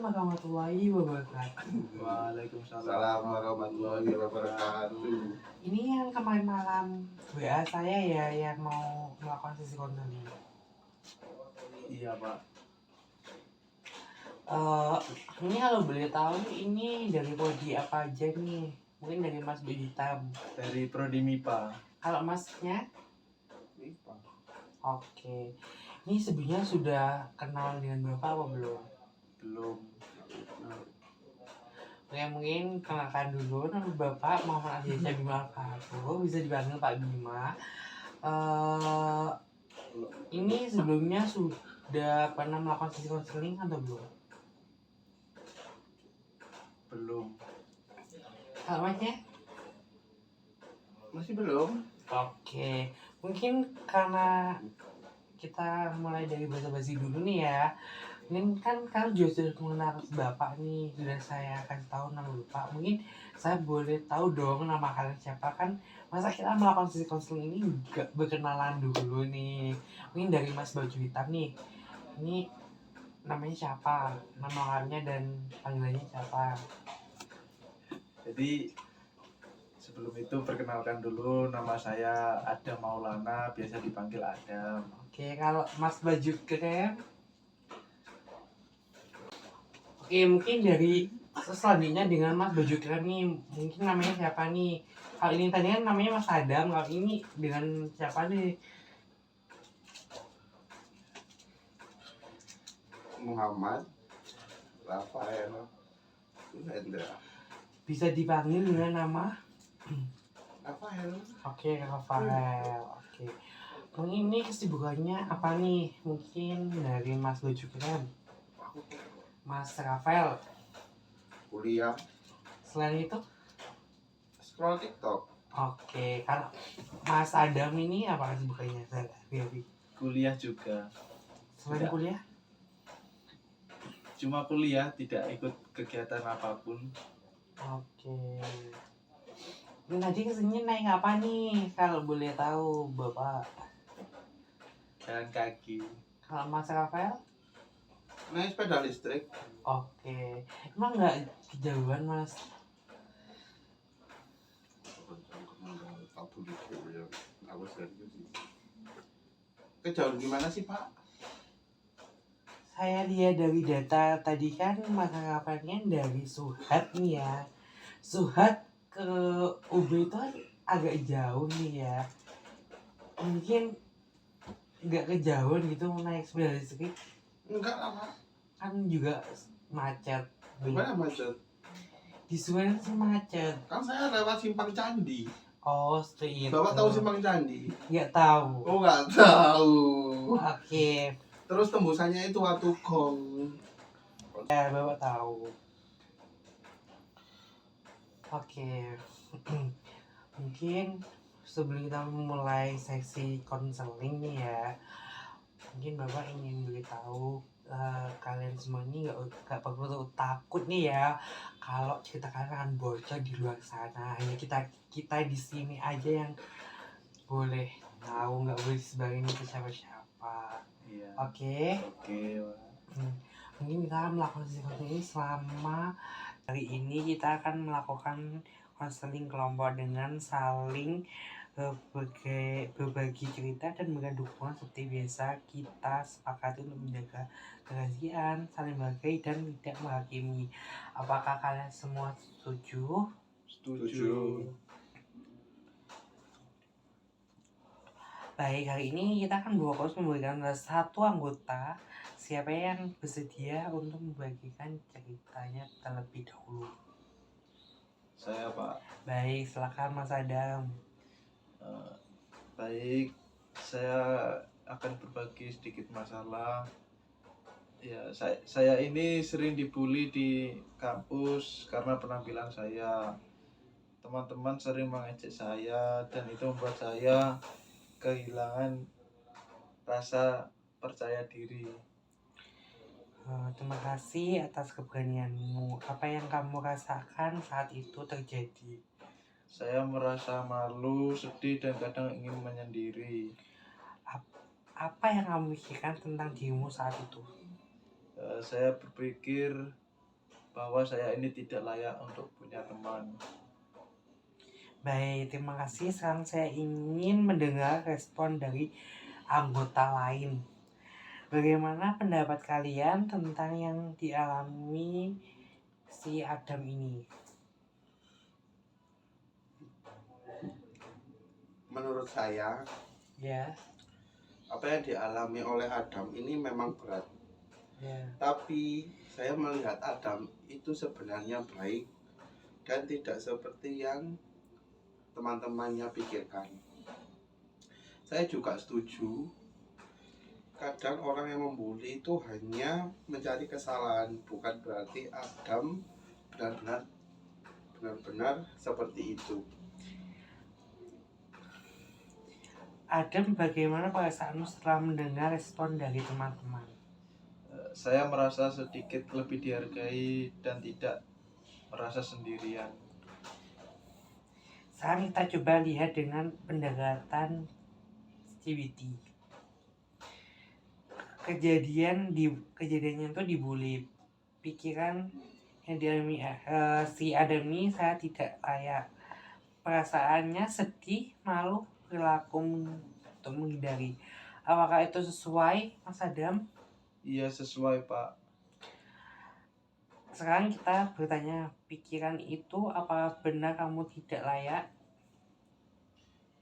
Warahmatullahi wabarakatuh. Waalaikumsalam warahmatullahi wabarakatuh. Ini yang kemarin malam WA saya ya yang mau melakukan sesi konseling. Iya Pak. Ini kalau boleh tahu ini dari prodi apa aja nih? Mungkin dari Mas Budi Hitam. Dari Prodi MIPA. Kalau Masnya? MIPA. Oke. Ini sebelumnya sudah kenal dengan Bapak apa belum? Belum. Oke, mungkin kenalkan dulu nama Bapak Muhammad Aziza Bima Al-Fathu, bisa dipanggil Pak Bima. Ini sebelumnya sudah pernah melakukan sesi konseling atau belum? Belum. Kalau Masnya? Masih belum. Oke, mungkin karena kita mulai dari basa-basi dulu nih ya. Ini kan kalian juga sudah mengenal Bapak nih, sudah saya kasih tahu nama Bapak. Mungkin saya boleh tahu dong nama kalian siapa, kan masa kita melakukan sesi konseling ini juga berkenalan dulu nih. Mungkin dari Mas Baju Hitam nih, ini namanya siapa, nama lengkapnya dan panggilannya siapa? Jadi sebelum itu perkenalkan dulu, nama saya Adam Maulana, biasa dipanggil Adam. Oke, kalau Mas Baju Krem. Oke, mungkin dari selanjutnya dengan Mas Baju Krem nih, mungkin namanya siapa nih? Kalau ini tadi kan namanya Mas Adam, kalau ini dengan siapa nih? Muhammad Rafael Hendra. Bisa dipanggil dengan nama? Rafael. Oke, Rafael. Oke. Mungkin ini kesibukannya apa nih? Mungkin dari Mas Baju Krem. Mas Rafael. Kuliah. Selain itu? Scroll TikTok. Oke, kalau Mas Adam ini apa kesibukannya? Kuliah juga. Selain kuliah? Cuma kuliah, tidak ikut kegiatan apapun. Oke. Ini tadi kesini naik apa nih? Kalau boleh tahu, Bapak. Jalan kaki. Kalau Mas Rafael? Naik sepeda listrik. Oke. Emang nggak kejauhan, Mas? Kejauhan gimana sih Pak? Saya lihat dari data tadi kan Mas Rafaelnya dari Suhat nih ya. Suhat ke UB itu kan agak jauh nih ya. Mungkin nggak kejauhan gitu naik sepeda listrik. Enggak lah Pak. Kan juga macet. Gimana macet? Di Suhat sih macet. Kan saya lewat Simpang Candi. Oh, seperti itu. Bapak tahu Simpang Candi? Nggak tahu. Oh nggak tahu. Oke. Terus tembusannya itu Watu Gong. Ya, Bapak tahu. Oke. Mungkin sebelum kita memulai sesi konseling nih ya, mungkin Bapak ingin beritahu kalian semua ini nggak perlu takut nih ya kalau cerita kalian akan bocor di luar sana. Hanya kita di sini aja yang boleh tahu, nggak boleh sebagian itu siapa-siapa. Iya. Oke. Oke. Mungkin kita akan melakukan sesi konseling selama hari ini. Kita akan melakukan konseling kelompok dengan saling berbagi cerita dan memberikan dukungan seperti biasa. Kita sepakati untuk menjaga kerahasiaan, saling menghargai dan tidak menghakimi. Apakah kalian semua setuju? Setuju. Baik, hari ini kita akan berfokus memberikan satu anggota. Siapa yang bersedia untuk membagikan ceritanya terlebih dahulu? Saya Pak. Baik, silakan Mas Adam. Baik, saya akan berbagi sedikit masalah. Ya, saya ini sering dibully di kampus karena penampilan saya. Teman-teman sering mengejek saya dan itu membuat saya kehilangan rasa percaya diri. Terima kasih atas keberanianmu. Apa yang kamu rasakan saat itu terjadi? Saya merasa malu, sedih, dan kadang ingin menyendiri. Apa yang kamu pikirkan tentang dirimu saat itu? Saya berpikir bahwa saya ini tidak layak untuk punya teman. Baik, terima kasih. Sekarang saya ingin mendengar respon dari anggota lain. Bagaimana pendapat kalian tentang yang dialami si Adam ini? Menurut saya, Ya, apa yang dialami oleh Adam ini memang berat. ya. Tapi saya melihat Adam itu sebenarnya baik dan tidak seperti yang teman-temannya pikirkan. Saya juga setuju. Kadang orang yang membuli itu hanya mencari kesalahan, bukan berarti Adam benar-benar seperti itu. Adam, bagaimana perasaanmu setelah mendengar respon dari teman-teman? Saya merasa sedikit lebih dihargai dan tidak merasa sendirian. Sekarang kita coba lihat dengan pendekatan CBT. Kejadiannya itu dibully. Pikiran yang dialami si Adam ini, saya tidak layak. Perasaannya sedih, malu, perilaku untuk menghindari. Apakah itu sesuai, Mas Adam? Iya, sesuai, Pak. Sekarang kita bertanya, pikiran itu apakah benar kamu tidak layak?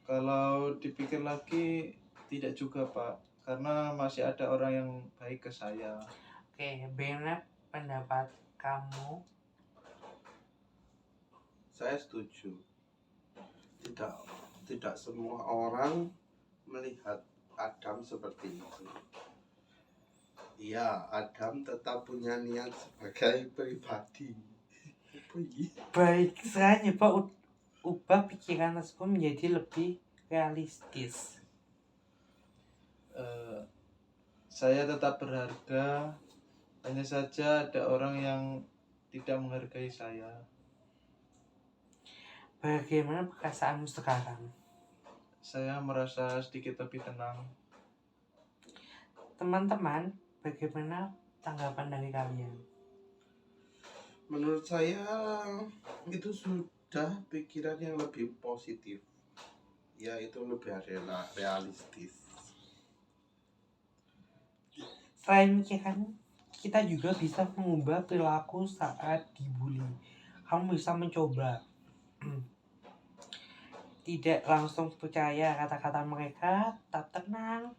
Kalau dipikir lagi, tidak juga, Pak. Karena masih ada orang yang baik ke saya. Oke, bagaimana pendapat kamu? Saya setuju. Tidak semua orang melihat Adam seperti itu. Iya, Adam tetap punya niat sebagai pribadi. Baik, saya nyoba ubah pikiran tersebut menjadi lebih realistis. Saya tetap berharga, hanya saja ada orang yang tidak menghargai saya. Bagaimana perasaanmu sekarang? Saya merasa sedikit lebih tenang. Teman-teman, bagaimana tanggapan dari kalian? Menurut saya itu sudah pikiran yang lebih positif, yaitu lebih realistis. Selain mikiran, kita juga bisa mengubah perilaku saat dibully. Kamu bisa mencoba tidak langsung percaya kata-kata mereka, tetap tenang,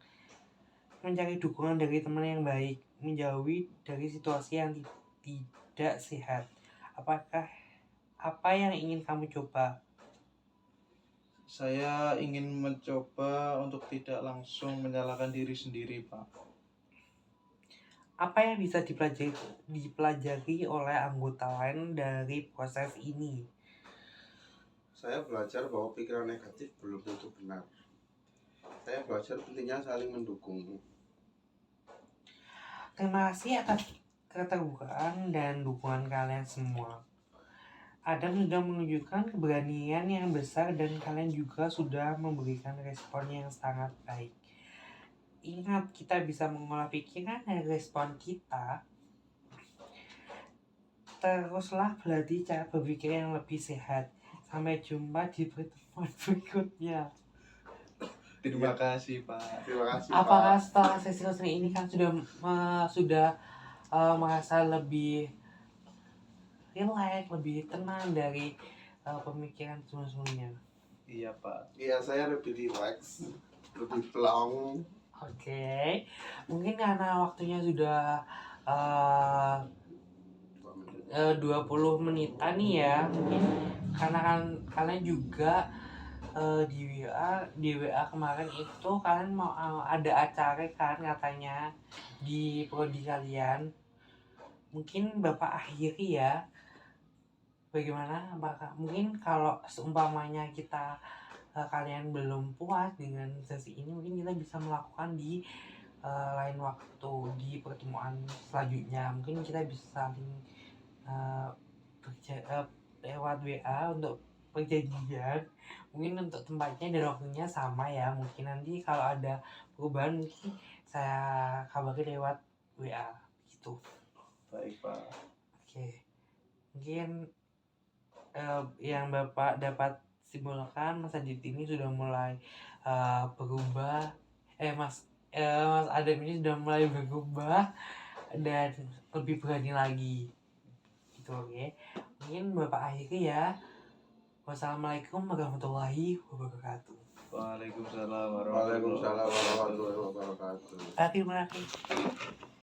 mencari dukungan dari teman yang baik, menjauhi dari situasi yang tidak sehat. Apakah apa yang ingin kamu coba? Saya ingin mencoba untuk tidak langsung menyalahkan diri sendiri, Pak. Apa yang bisa dipelajari oleh anggota lain dari proses ini? Saya belajar bahwa pikiran negatif belum tentu benar. Saya belajar pentingnya saling mendukung. Terima kasih atas keterbukaan dan dukungan kalian semua. Adam sudah menunjukkan keberanian yang besar dan kalian juga sudah memberikan respon yang sangat baik. Ingat, kita bisa mengolah pikiran dan respon kita. Teruslah berlatih cara berpikir yang lebih sehat. Sampai jumpa di pertemuan berikutnya. Terima kasih, Pak. Terima kasih, Apakah Pak. setelah sesi counseling ini kan sudah merasa lebih relax, lebih tenang dari pemikiran sebelumnya? Iya, Pak. Iya, saya lebih relax, lebih plong. Oke, mungkin karena waktunya sudah 20 menitan nih ya, mungkin karena kan kalian juga di WA kemarin itu kalian mau ada acara kan katanya di prodi kalian. Mungkin Bapak akhiri ya. Bagaimana? Apakah mungkin kalau seumpamanya kalian belum puas dengan sesi ini, mungkin kita bisa melakukan di lain waktu di pertemuan selanjutnya. Mungkin kita bisa saling lewat WA untuk perjanjian. Mungkin untuk tempatnya dan waktunya sama ya. Mungkin nanti kalau ada perubahan mungkin saya kabari lewat WA gitu. Baik, Pak. Oke. mungkin yang Bapak dapat simpulkan Mas Adit ini sudah mulai berubah. Mas Adam ini sudah mulai berubah dan lebih berani lagi. Gitu, oke. Mungkin Bapak akhiri ya. Wassalamualaikum warahmatullahi wabarakatuh. Waalaikumsalam Waalaikumsalam warahmatullahi wabarakatuh. Terima kasih.